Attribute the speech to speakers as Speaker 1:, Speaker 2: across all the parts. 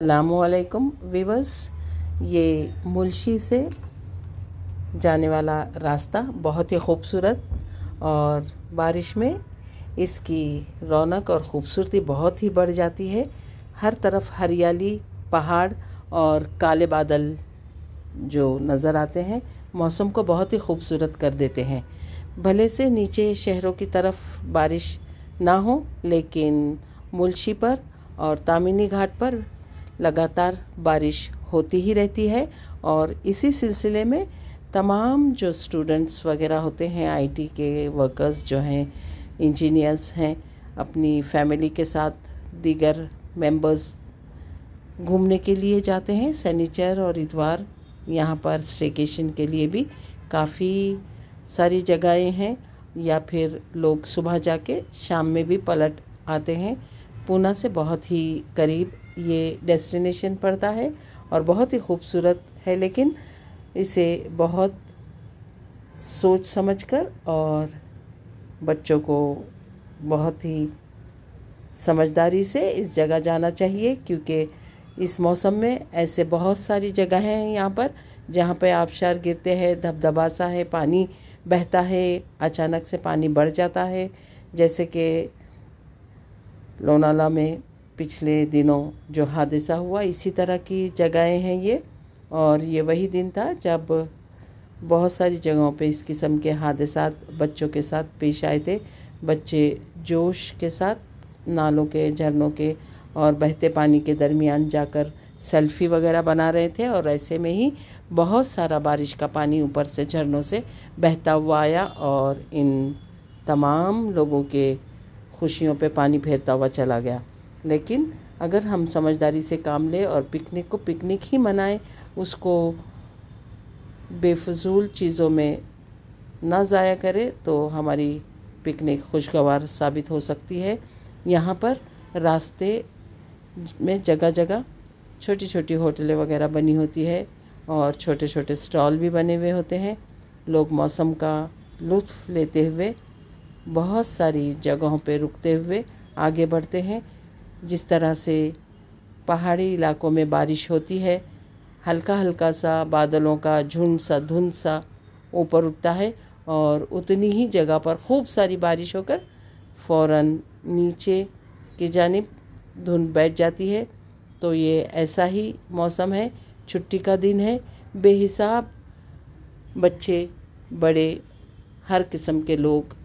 Speaker 1: अस्सलामुअलैकुम वीवर्स। ये मुल्शी से जाने वाला रास्ता बहुत ही खूबसूरत और बारिश में इसकी रौनक और ख़ूबसूरती बहुत ही बढ़ जाती है। हर तरफ हरियाली, पहाड़ और काले बादल जो नज़र आते हैं मौसम को बहुत ही खूबसूरत कर देते हैं। भले से नीचे शहरों की तरफ बारिश ना हो, लेकिन मुल्शी पर और तामीनी घाट पर लगातार बारिश होती ही रहती है। और इसी सिलसिले में तमाम जो स्टूडेंट्स वगैरह होते हैं, आईटी के वर्कर्स जो हैं, इंजीनियर्स हैं, अपनी फैमिली के साथ दीगर मेंबर्स घूमने के लिए जाते हैं। शनिचर और इतवार यहाँ पर स्टेकेशन के लिए भी काफ़ी सारी जगहें हैं, या फिर लोग सुबह जाके शाम में भी पलट आते हैं। पूना से बहुत ही करीब ये डेस्टिनेशन पड़ता है और बहुत ही खूबसूरत है, लेकिन इसे बहुत सोच समझकर और बच्चों को बहुत ही समझदारी से इस जगह जाना चाहिए, क्योंकि इस मौसम में ऐसे बहुत सारी जगह हैं यहाँ पर जहाँ पे आबशार गिरते हैं, धबधबा सा है, पानी बहता है, अचानक से पानी बढ़ जाता है। जैसे कि लोनाला में पिछले दिनों जो हादसा हुआ, इसी तरह की जगहें हैं ये। और ये वही दिन था जब बहुत सारी जगहों पे इस किस्म के हादसात बच्चों के साथ पेश आए थे। बच्चे जोश के साथ नालों के, झरनों के और बहते पानी के दरमियान जाकर सेल्फ़ी वगैरह बना रहे थे, और ऐसे में ही बहुत सारा बारिश का पानी ऊपर से झरनों से बहता हुआ आया और इन तमाम लोगों के खुशियों पे पानी फेरता हुआ चला गया। लेकिन अगर हम समझदारी से काम लें और पिकनिक को पिकनिक ही मनाएं, उसको बेफजूल चीज़ों में ना ज़ाया करें, तो हमारी पिकनिक खुशगवार साबित हो सकती है। यहाँ पर रास्ते में जगह जगह छोटी छोटी होटलें वगैरह बनी होती है और छोटे छोटे स्टॉल भी बने हुए होते हैं। लोग मौसम का लुत्फ़ लेते हुए बहुत सारी जगहों पे रुकते हुए आगे बढ़ते हैं। जिस तरह से पहाड़ी इलाकों में बारिश होती है, हल्का हल्का सा बादलों का झुंड सा, धुंध सा ऊपर उठता है, और उतनी ही जगह पर खूब सारी बारिश होकर फ़ौरन नीचे की जानिब धुंध बैठ जाती है। तो ये ऐसा ही मौसम है, छुट्टी का दिन है, बेहिसाब बच्चे बड़े हर किस्म के लोग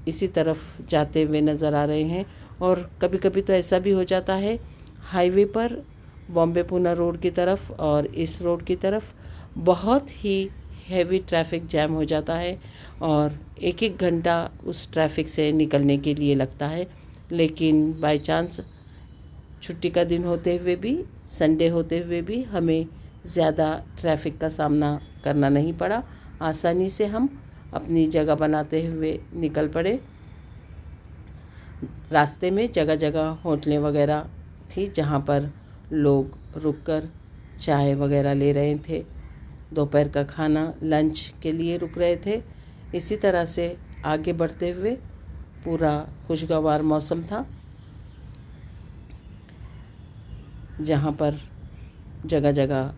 Speaker 1: इसी तरफ जाते हुए नज़र आ रहे हैं। और कभी कभी तो ऐसा भी हो जाता है, हाईवे पर बॉम्बे पूना रोड की तरफ और इस रोड की तरफ बहुत ही हैवी ट्रैफिक जैम हो जाता है और एक एक घंटा उस ट्रैफिक से निकलने के लिए लगता है। लेकिन बाय चांस छुट्टी का दिन होते हुए भी, संडे होते हुए भी हमें ज़्यादा ट्रैफिक का सामना करना नहीं पड़ा। आसानी से हम अपनी जगह बनाते हुए निकल पड़े। रास्ते में जगह जगह होटलें वगैरह थी जहाँ पर लोग रुककर चाय वगैरह ले रहे थे, दोपहर का खाना, लंच के लिए रुक रहे थे। इसी तरह से आगे बढ़ते हुए पूरा खुशगवार मौसम था, जहाँ पर जगह जगह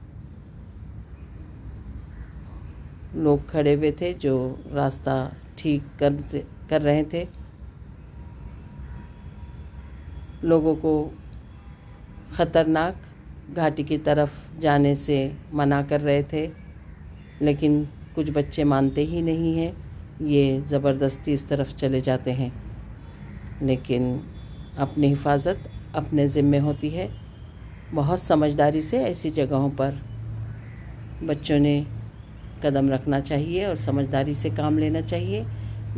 Speaker 1: लोग खड़े हुए थे जो रास्ता ठीक कर रहे थे। लोगों को ख़तरनाक घाटी की तरफ जाने से मना कर रहे थे, लेकिन कुछ बच्चे मानते ही नहीं हैं, ये ज़बरदस्ती इस तरफ चले जाते हैं। लेकिन अपनी हिफाजत अपने ज़िम्मे होती है। बहुत समझदारी से ऐसी जगहों पर बच्चों ने कदम रखना चाहिए और समझदारी से काम लेना चाहिए।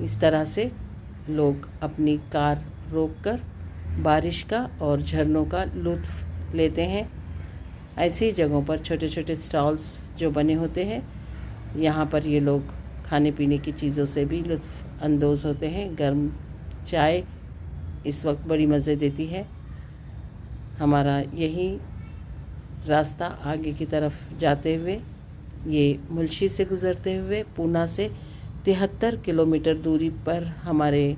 Speaker 1: इस तरह से लोग अपनी कार रोककर बारिश का और झरनों का लुत्फ़ लेते हैं। ऐसी जगहों पर छोटे छोटे स्टॉल्स जो बने होते हैं, यहाँ पर ये लोग खाने पीने की चीज़ों से भी लुत्फ़ अंदोज़ होते हैं। गर्म चाय इस वक्त बड़ी मज़े देती है। हमारा यही रास्ता आगे की तरफ जाते हुए, ये मुल्शी से गुज़रते हुए पूना से 73 किलोमीटर दूरी पर हमारे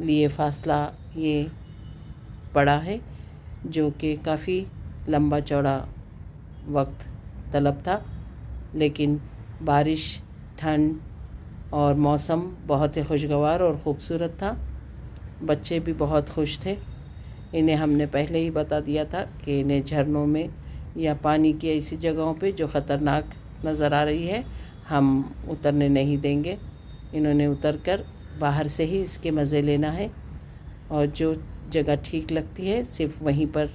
Speaker 1: लिए फ़ासला ये पड़ा है, जो कि काफ़ी लंबा चौड़ा वक्त तलब था, लेकिन बारिश, ठंड और मौसम बहुत ही खुशगवार और ख़ूबसूरत था। बच्चे भी बहुत खुश थे। इन्हें हमने पहले ही बता दिया था कि इन्हें झरनों में या पानी की ऐसी जगहों पे जो ख़तरनाक नज़र आ रही है हम उतरने नहीं देंगे। इन्होंने उतरकर बाहर से ही इसके मज़े लेना है और जो जगह ठीक लगती है सिर्फ वहीं पर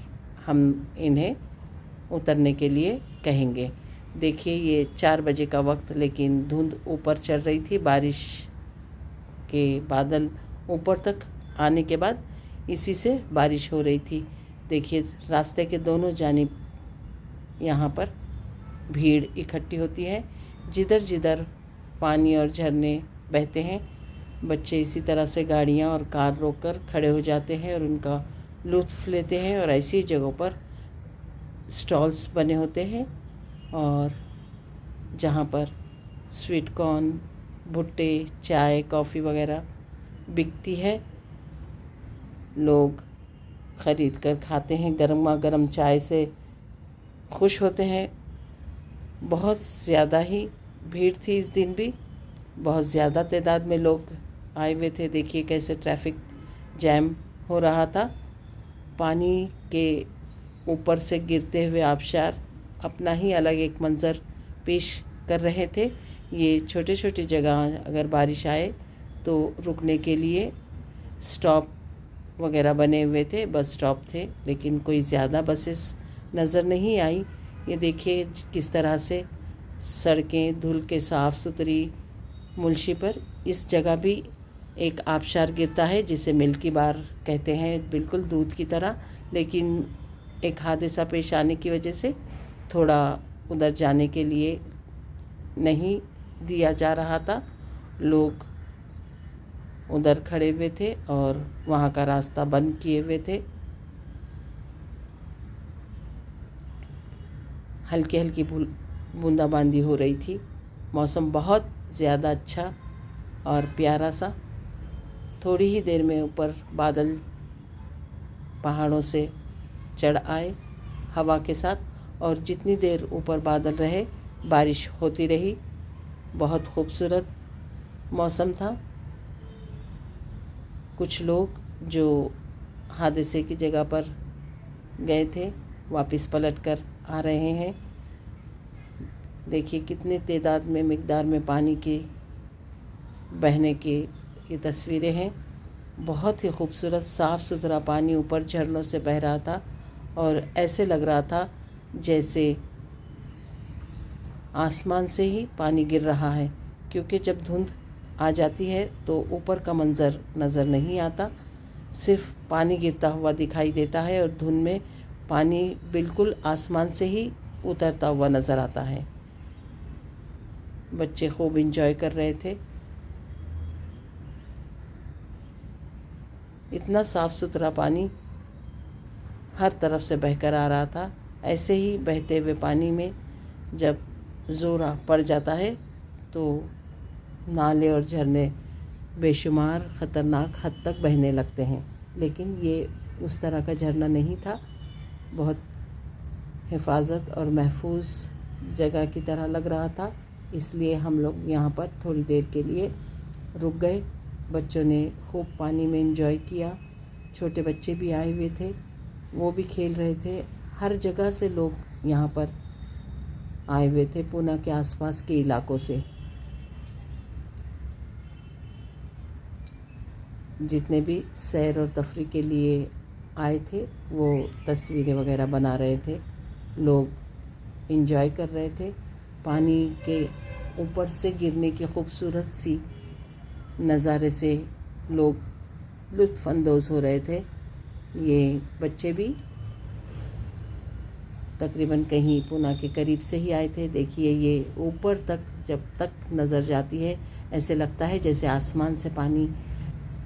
Speaker 1: हम इन्हें उतरने के लिए कहेंगे। देखिए ये 4 बजे का वक्त, लेकिन धुंध ऊपर चढ़ रही थी। बारिश के बादल ऊपर तक आने के बाद इसी से बारिश हो रही थी। देखिए रास्ते के दोनों जानिब यहाँ पर भीड़ इकट्ठी होती है। जिधर जिधर पानी और झरने बहते हैं, बच्चे इसी तरह से गाड़ियाँ और कार रोककर खड़े हो जाते हैं और उनका लुत्फ़ लेते हैं। और ऐसी जगहों पर स्टॉल्स बने होते हैं और जहाँ पर स्वीट कॉर्न, भुट्टे, चाय, कॉफ़ी वगैरह बिकती है। लोग ख़रीद कर खाते हैं, गर्मा गर्म चाय से खुश होते हैं। बहुत ज़्यादा ही भीड़ थी इस दिन भी, बहुत ज़्यादा तादाद में लोग आए हुए थे। देखिए कैसे ट्रैफिक जैम हो रहा था। पानी के ऊपर से गिरते हुए आबशार अपना ही अलग एक मंज़र पेश कर रहे थे। ये छोटे छोटे जगह अगर बारिश आए तो रुकने के लिए स्टॉप वगैरह बने हुए थे, बस स्टॉप थे, लेकिन कोई ज़्यादा बसेस नज़र नहीं आई। ये देखिए किस तरह से सड़कें धुल के साफ़ सुथरी। मुल्शी पर इस जगह भी एक आबशार गिरता है जिसे मिल्की बार कहते हैं, बिल्कुल दूध की तरह, लेकिन एक हादसा पेश आने की वजह से थोड़ा उधर जाने के लिए नहीं दिया जा रहा था। लोग उधर खड़े हुए थे और वहाँ का रास्ता बंद किए हुए थे। हल्की हल्की बूंदाबांदी हो रही थी। मौसम बहुत ज़्यादा अच्छा और प्यारा सा। थोड़ी ही देर में ऊपर बादल पहाड़ों से चढ़ आए हवा के साथ, और जितनी देर ऊपर बादल रहे बारिश होती रही। बहुत खूबसूरत मौसम था। कुछ लोग जो हादसे की जगह पर गए थे वापस पलट कर आ रहे हैं। देखिए कितनी तादाद में, मिक़दार में पानी के बहने की ये तस्वीरें हैं। बहुत ही खूबसूरत साफ़ सुथरा पानी ऊपर झरनों से बह रहा था और ऐसे लग रहा था जैसे आसमान से ही पानी गिर रहा है, क्योंकि जब धुंध आ जाती है तो ऊपर का मंज़र नज़र नहीं आता, सिर्फ पानी गिरता हुआ दिखाई देता है और धुंध में पानी बिल्कुल आसमान से ही उतरता हुआ नज़र आता है। बच्चे खूब एंजॉय कर रहे थे। इतना साफ़ सुथरा पानी हर तरफ से बहकर आ रहा था। ऐसे ही बहते हुए पानी में जब ज़ोर पड़ जाता है तो नाले और झरने बेशुमार ख़तरनाक हद तक बहने लगते हैं, लेकिन ये उस तरह का झरना नहीं था। बहुत हिफाजत और महफूज जगह की तरह लग रहा था, इसलिए हम लोग यहाँ पर थोड़ी देर के लिए रुक गए। बच्चों ने खूब पानी में एंजॉय किया। छोटे बच्चे भी आए हुए थे, वो भी खेल रहे थे। हर जगह से लोग यहाँ पर आए हुए थे, पूना के आसपास के इलाकों से। जितने भी सैर और तफरी के लिए आए थे वो तस्वीरें वगैरह बना रहे थे। लोग एंजॉय कर रहे थे। पानी के ऊपर से गिरने की खूबसूरत सी नज़ारे से लोग लुत्फ़ अंदोज़ हो रहे थे। ये बच्चे भी तकरीबन कहीं पूना के करीब से ही आए थे। देखिए ये ऊपर तक जब तक नज़र जाती है ऐसे लगता है जैसे आसमान से पानी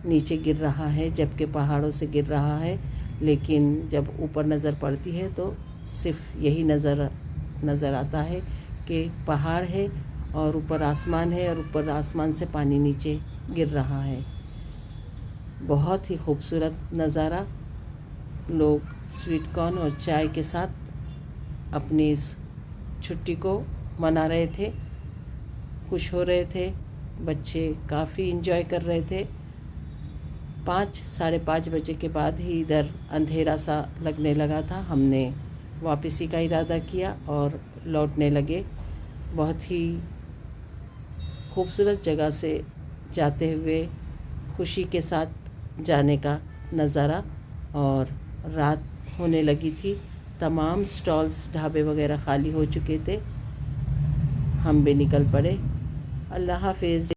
Speaker 1: नीचे गिर रहा है, जबकि पहाड़ों से गिर रहा है। लेकिन जब ऊपर नज़र पड़ती है तो सिर्फ यही नज़र आता है कि पहाड़ है और ऊपर आसमान है और ऊपर आसमान से पानी नीचे गिर रहा है। बहुत ही खूबसूरत नज़ारा। लोग स्वीट कॉर्न और चाय के साथ अपनी इस छुट्टी को मना रहे थे, खुश हो रहे थे। बच्चे काफ़ी इंजॉय कर रहे थे। 5-5:30 बजे के बाद ही इधर अंधेरा सा लगने लगा था। हमने वापसी का इरादा किया और लौटने लगे। बहुत ही खूबसूरत जगह से जाते हुए खुशी के साथ जाने का नज़ारा, और रात होने लगी थी। तमाम स्टॉल्स, ढाबे वगैरह खाली हो चुके थे। हम भी निकल पड़े। अल्लाह हाफिज़।